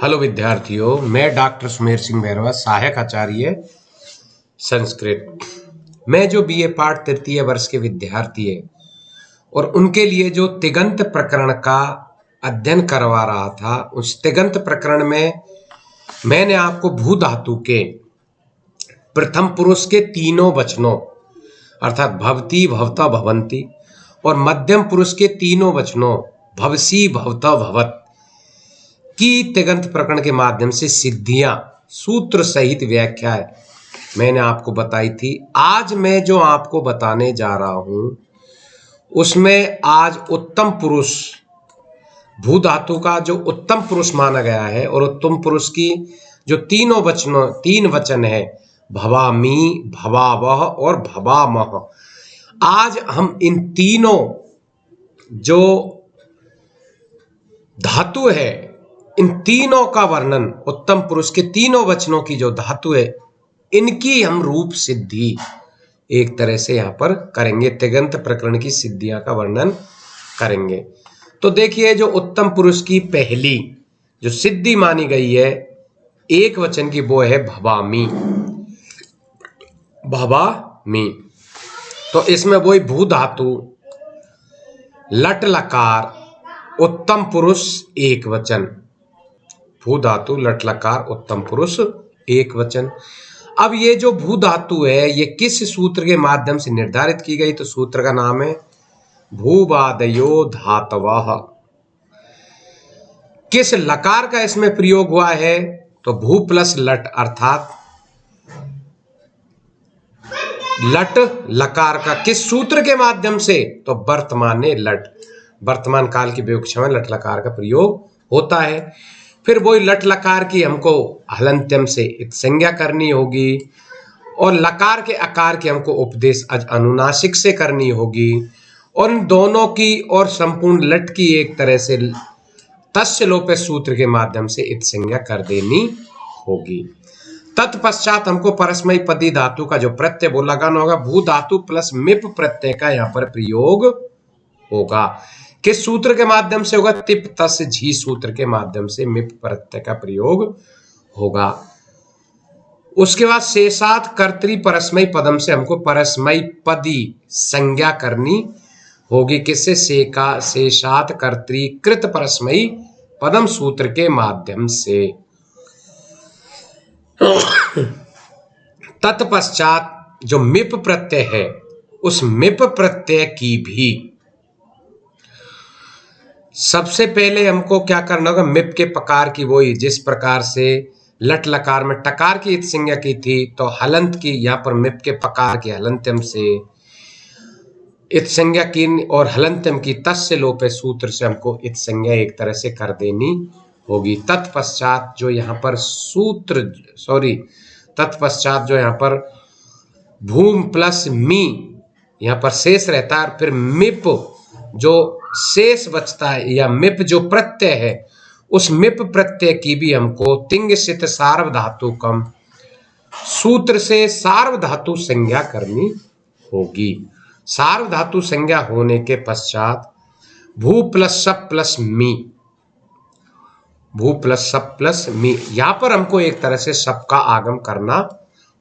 Hello विद्यार्थियों, मैं doctor Sumer Singh Bhairahawa, सहायक आचार्य संस्कृत। मैं जो बीए पाठ तृतीय वर्ष के विद्यार्थी है और उनके लिए जो तिगंत प्रकरण का अध्ययन करवा रहा था, उस तिगंत प्रकरण में मैंने आपको भू धातु के प्रथम पुरुष के तीनों वचनों अर्थात भवती, भवता, भवंती और मध्यम पुरुष के तीनों वचनों भवसी, भवता, भवत की तिगंत प्रकरण के माध्यम से सिद्धियां सूत्र सहित व्याख्याएं मैंने आपको बताई थी। आज मैं जो आपको बताने जा रहा हूं उसमें आज उत्तम पुरुष भू धातु का जो उत्तम पुरुष माना गया है और उत्तम पुरुष की जो तीन वचन है भवामी, भवावह और भवामह। आज हम इन तीनों जो धातु है, इन तीनों का वर्णन, उत्तम पुरुष के तीनों वचनों की जो धातु है, इनकी हम रूप सिद्धि एक तरह से यहां पर करेंगे। तिगंत प्रकरण की सिद्धियां का वर्णन करेंगे। तो देखिए, जो उत्तम पुरुष की पहली जो सिद्धि मानी गई है एक वचन की, वो है भवामी, भवामी। तो इसमें वही भू धातु, लट लकार, उत्तम पुरुष एक वचन, भू धातु लट लकार उत्तम पुरुष एक वचन। अब ये जो भू धातु है ये किस सूत्र के माध्यम से निर्धारित की गई? तो सूत्र का नाम है भूवादयो धातवः। किस लकार का इसमें प्रयोग हुआ है? तो भू प्लस लट अर्थात लट लकार का किस सूत्र के माध्यम से? तो वर्तमान लट, वर्तमान काल की विवक्षा में लट लकार का प्रयोग होता है। फिर वही लट लकार की हमको हलंत्यम से इत संज्ञा करनी होगी और लकार के आकार की हमको उपदेश अनुनासिक से करनी होगी और इन दोनों की और संपूर्ण लट की एक तरह से तस्य लोपे सूत्र के माध्यम से इत संज्ञा कर देनी होगी। तत्पश्चात हमको परस्मयी पदी धातु का जो प्रत्यय वो लगाना होगा। भू धातु प्लस मिप प्रत्यय का यहाँ पर प्रयोग होगा। किस सूत्र के माध्यम से होगा? तिप तस झी सूत्र के माध्यम से मिप प्रत्यय का प्रयोग होगा। उसके बाद शेषात कर्तरी परस्मयी पदम से हमको परस्मयी पदी संज्ञा करनी होगी। किससे? शेषात कर्तरी कृत परस्मयी पदम सूत्र के माध्यम से। तत्पश्चात जो मिप प्रत्यय है उस मिप प्रत्यय की भी सबसे पहले हमको क्या करना होगा? मिप के पकार की वही जिस प्रकार से लट लकार में टकार की इत संज्ञा की थी, तो हलंत की यहाँ पर मिप के पकार की हलंत्यम से इत संज्ञा की और हलंत्यम की तस्य लोपे सूत्र से हमको इत संज्ञा एक तरह से कर देनी होगी। तत्पश्चात जो यहाँ पर तत्पश्चात जो यहाँ पर भूम प्लस मी यहाँ पर शेष रहता है। फिर मिप जो शेष बचता है या मिप जो प्रत्यय है उस मिप प्रत्यय की भी हमको तिंग सित सार्वधातुकम सूत्र से सार्वधातु संज्ञा करनी होगी। सार्वधातु संज्ञा होने के पश्चात भू प्लस सप प्लस मी, भू प्लस सप प्लस मी, यहां पर हमको एक तरह से सप का आगम करना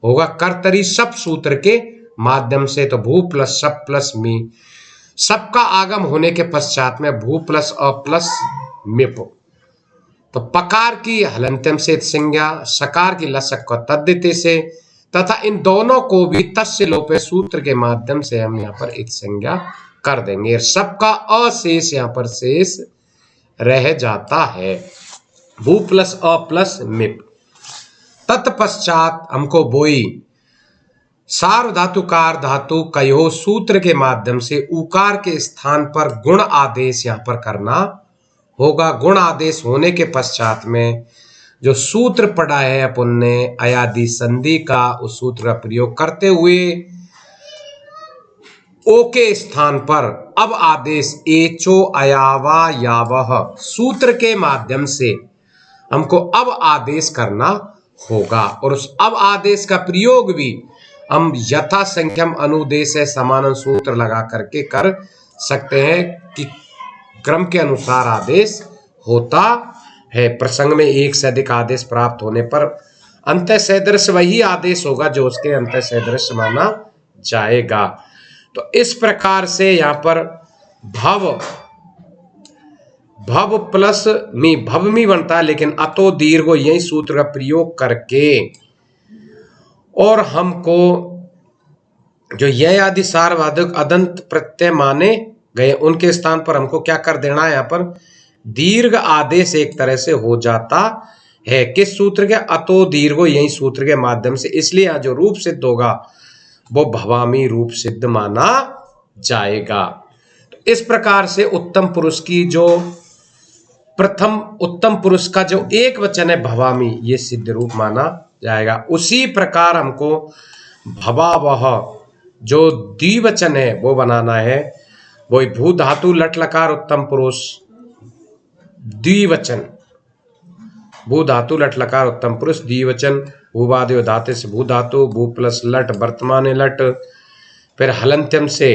होगा कर्तरी सप सूत्र के माध्यम से। तो भू प्लस सप प्लस मी, सप का आगम होने के पश्चात में भू प्लस अ प्लस मिप, तो पकार की हलंत्यम से संज्ञा, सकार की लसक को तद्धित से, तथा इन दोनों को भी तस्य लोपे सूत्र के माध्यम से हम यहाँ पर इत संज्ञा कर देंगे। सबका अशेष यहाँ पर शेष रह जाता है। भू प्लस अ प्लस मिप। तत्पश्चात हमको बोई सार्वधातुकार धातु कयो सूत्र के माध्यम से उकार के स्थान पर गुण आदेश यहाँ पर करना होगा। गुण आदेश होने के पश्चात में जो सूत्र पढ़ा है अपन ने अयादि संधि का, उस सूत्र का प्रयोग करते हुए ओ के स्थान पर अब आदेश एचो अयावा यावह सूत्र के माध्यम से हमको अब आदेश करना होगा। और उस अब आदेश का प्रयोग भी हम यथा संख्यम अनुदेश समान सूत्र लगा करके कर सकते हैं कि क्रम के अनुसार आदेश होता है। प्रसंग में एक से अधिक आदेश प्राप्त होने पर अंतः सदृश वही आदेश होगा जो उसके अंतः सदृश माना जाएगा। तो इस प्रकार से यहाँ पर भव प्लस मी, भवमी बनता है, लेकिन अतो दीर्घो यही सूत्र का प्रयोग करके और हमको जो यह आदि सार्वधातुक अदंत प्रत्यय माने गए उनके स्थान पर हमको क्या कर देना है, यहाँ पर दीर्घ आदेश एक तरह से हो जाता है। किस सूत्र के? अतो दीर्घो यही सूत्र के माध्यम से। इसलिए यहाँ जो रूप सिद्ध होगा वो भवामी रूप सिद्ध माना जाएगा। तो इस प्रकार से उत्तम पुरुष की जो प्रथम उत्तम पुरुष का जो एक वचन है भवामी, ये सिद्ध रूप माना जाएगा। उसी प्रकार हमको भवावह जो द्विवचन है वो बनाना है। वही भू धातु लट लकार उत्तम पुरुष द्विवचन, भू धातु लट लकार उत्तम पुरुष द्विवचन। भूवादयो धातु से भू धातु, भू प्लस लट वर्तमान लट, फिर हलंत्यम से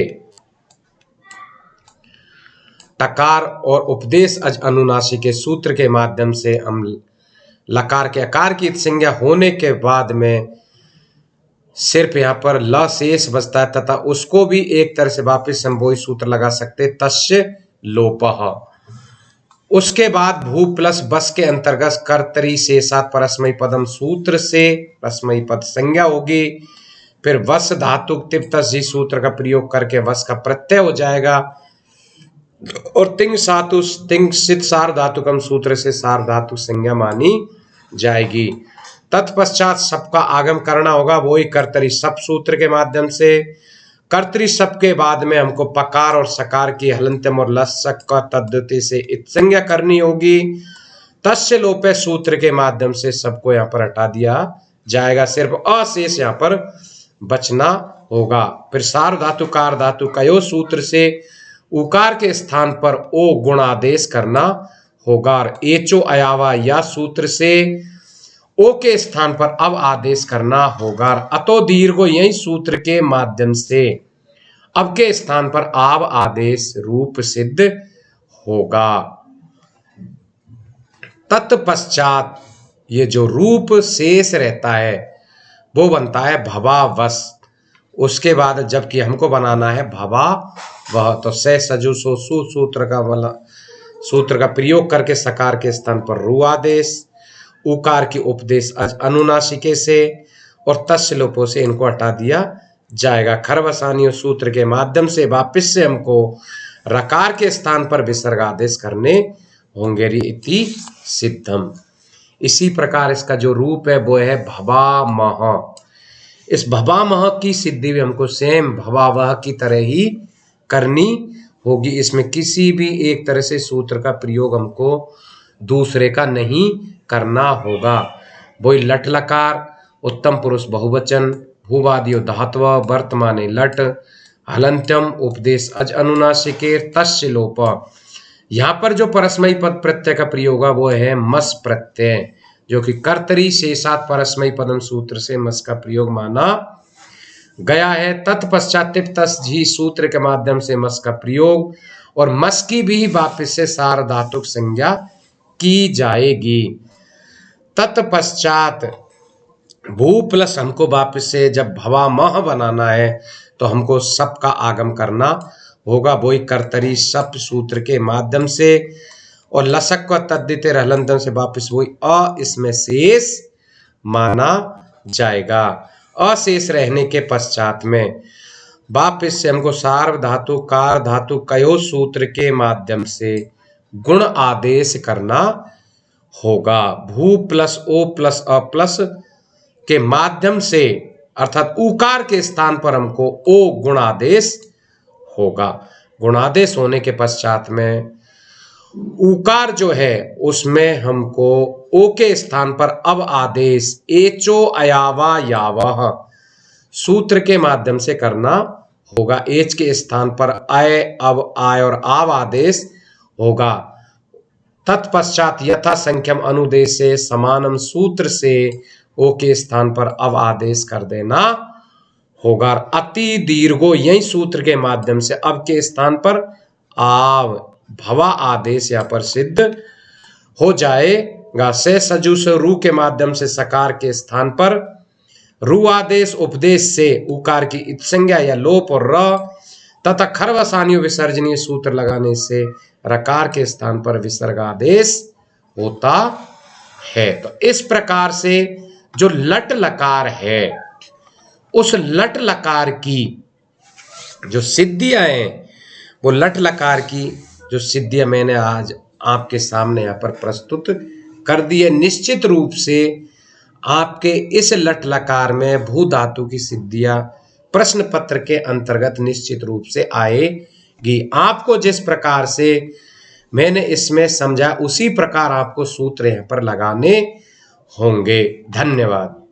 टकार और उपदेश अज अनुनासिक के सूत्र के माध्यम से हम लकार के आकार की संज्ञा होने के बाद में सिर्फ यहाँ पर ल शेष बचता है तथा उसको भी एक तरह से वापिस हम वही सूत्र लगा सकते तस्य लोपः। उसके बाद भू प्लस बस के अंतर्गत कर्तरी शेषात् परस्मयी पदम सूत्र से परस्मयी पद संज्ञा होगी। फिर वस धातु तिप्तस जी सूत्र का प्रयोग करके वस का प्रत्यय हो जाएगा और तिंग सातु तिंग सित सार धातुकम सूत्र से सार धातु संज्ञा मानी जाएगी। तत्पश्चात सबका आगम करना होगा, वही कर्तरी सब सूत्र के माध्यम से। कर्तरी सब के बाद में हमको पकार और सकार की हलंत्यम और लसक का तद्दति से इत संज्ञा करनी होगी। तस्य लोपे सूत्र के माध्यम से सबको यहाँ पर हटा दिया जाएगा, सिर्फ अशेष यहाँ पर बचना होगा। फिर सार धातु कार धातु कयो सूत्र से उकार के स्थान पर ओ गुणादेश करना होगा। एचो अयावा या सूत्र से ओ के स्थान पर अब आदेश करना होगा। अतो दीर्घो यही सूत्र के माध्यम से अब के स्थान पर आव आदेश रूप सिद्ध होगा। तत्पश्चात ये जो रूप शेष रहता है वो बनता है भवावस। उसके बाद जबकि हमको बनाना है भवा वह, तो से सजु सो सु सूत्र का प्रयोग करके सकार के स्थान पर रु आदेश, उकार की उपदेश अनुनासिके से और तस्य लोपो से इनको हटा दिया जाएगा। खरवसानी सूत्र के माध्यम से वापिस से हमको रकार के स्थान पर विसर्ग आदेश करने होंगे। इति सिद्धम। इसी प्रकार इसका जो रूप है वो है भवामह। इस भवामह की सिद्धि भी हमको सेम भवावह की तरह ही करनी होगी। इसमें किसी भी एक तरह से सूत्र का प्रयोग हमको दूसरे का नहीं करना होगा। वही लट लकार उत्तम पुरुष बहुवचन, भूवादियो धात्व वर्तमाने लट, हलंत्यम उपदेश अज अनुनासिके तस्य लोप। यहाँ पर जो परस्मयी पद प्रत्यय का प्रयोग है वो है मस प्रत्यय, जो कि कर्तरी शेषात् परस्मयी पदम सूत्र से मस का प्रयोग माना गया है। तत्पश्चात तिप्तस जी सूत्र के माध्यम से मस का प्रयोग और मस की भी वापिस से सार धातुक संज्ञा की जाएगी। तत्पश्चात भू प्लस हमको वापिस से जब भवामह बनाना है तो हमको सब का आगम करना होगा, वही कर्तरी सप सूत्र के माध्यम से और लसक को तद्दित रहलंतन से वापिस वही अ इसमें शेष माना जाएगा। अशेष रहने के पश्चात में वापिस से हमको सार्व धातु कार धातु कयो सूत्र के माध्यम से गुण आदेश करना होगा। भू प्लस ओ प्लस अ प्लस के माध्यम से अर्थात उकार के स्थान पर हमको ओ गुणादेश होगा। गुणादेश होने के पश्चात में उकार जो है उसमें हमको ओ के स्थान पर अब आदेश एचो अयावा यावह सूत्र के माध्यम से करना होगा। एच के स्थान पर अय अब आय और आव आदेश होगा। तत्पश्चात यथा संख्यम अनुदेश से समानम सूत्र से ओ के स्थान पर अब आदेश कर देना होगा। अति दीर्घो यही सूत्र के माध्यम से अब के स्थान पर आव भवा आदेश यहाँ पर सिद्ध हो जाएगा। से सजू से रू के माध्यम से सकार के स्थान पर रू आदेश उपदेश से उकार की इत्संज्ञा या लोप और र तथा खरवसानियों विसर्जनीय सूत्र लगाने से रकार के स्थान पर विसर्ग आदेश होता है। तो इस प्रकार से जो लट लकार है, उस लट लकार की जो सिद्धियां हैं, वो लट लकार की जो सिद्धियां मैंने आज आपके सामने यहाँ पर प्रस्तुत कर दी है। निश्चित रूप से आपके इस लट लकार में भू धातु की सिद्धियां प्रश्न पत्र के अंतर्गत निश्चित रूप से आएगी। आपको जिस प्रकार से मैंने इसमें समझा, उसी प्रकार आपको सूत्र यहाँ पर लगाने होंगे। धन्यवाद।